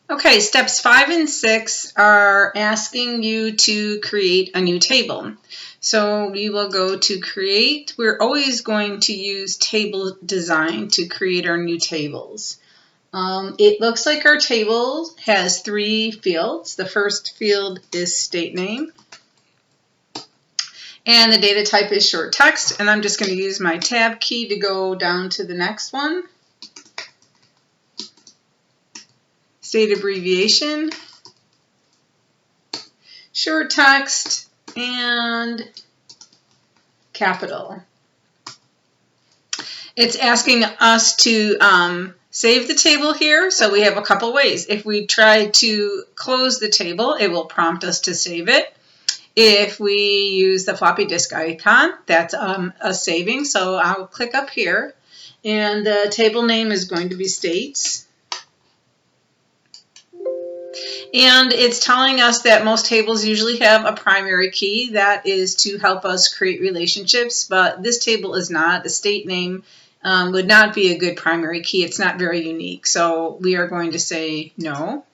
Okay, steps 5 and 6 are asking you to create a new table. So we will go to create. We're always going to use table design to create our new tables. It looks like our table has 3 fields. The first field is state name. And the data type is short text. And I'm just going to use my tab key to go down to the next one. State abbreviation, short text, and capital. It's asking us to save the table here, so we have a couple ways. If we try to close the table, it will prompt us to save it. If we use the floppy disk icon, that's a saving, so I'll click up here, and the table name is going to be states. And it's telling us that most tables usually have a primary key that is to help us create relationships, but this table is not. A state name would not be a good primary key. It's not very unique, so we are going to say no.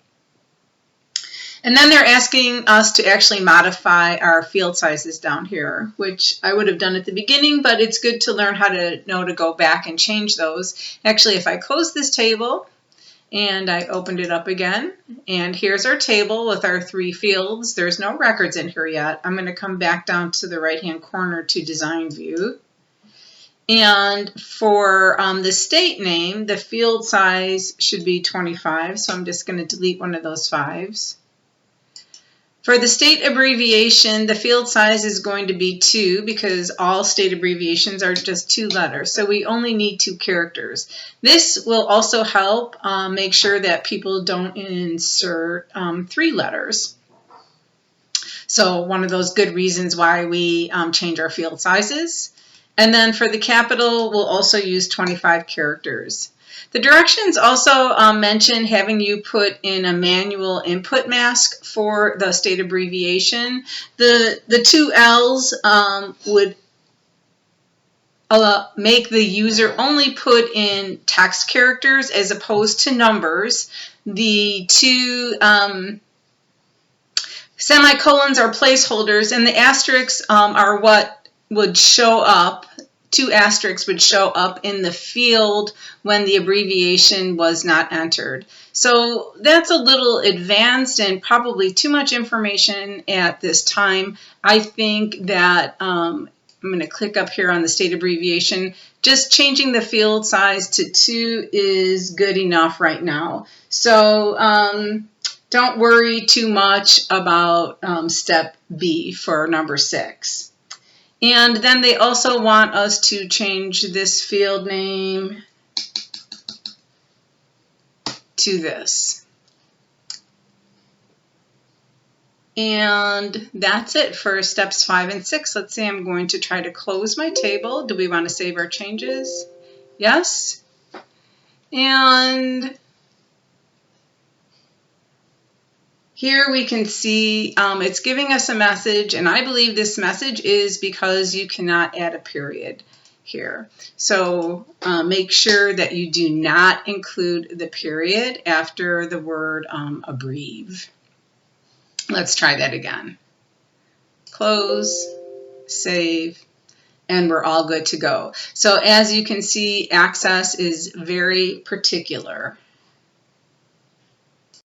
And then they're asking us to actually modify our field sizes down here, which I would have done at the beginning, but it's good to learn how to know to go back and change those. Actually, if I close this table, and I opened it up again, and here's our table with our 3 fields. There's no records in here yet. I'm going to come back down to the right-hand corner to design view. And for the state name, the field size should be 25, so I'm just going to delete one of those 5s. For the state abbreviation, the field size is going to be 2 because all state abbreviations are just 2 letters. So we only need 2 characters. This will also help make sure that people don't insert 3 letters. So one of those good reasons why we change our field sizes. And then for the capital, we'll also use 25 characters. The directions also mention having you put in a manual input mask for the state abbreviation. The 2 L's would make the user only put in text characters as opposed to numbers. The 2 semicolons are placeholders, and the asterisks are what would show up. 2 asterisks would show up in the field when the abbreviation was not entered. So that's a little advanced and probably too much information at this time. I think that I'm going to click up here on the state abbreviation. Just changing the field size to 2 is good enough right now. So don't worry too much about step B for number 6. And then they also want us to change this field name to this. And that's it for steps 5 and 6. Let's say I'm going to try to close my table. Do we want to save our changes? Yes. And here we can see it's giving us a message, and I believe this message is because you cannot add a period here. So make sure that you do not include the period after the word abbrev. Let's try that again. Close, save, and we're all good to go. So as you can see, Access is very particular.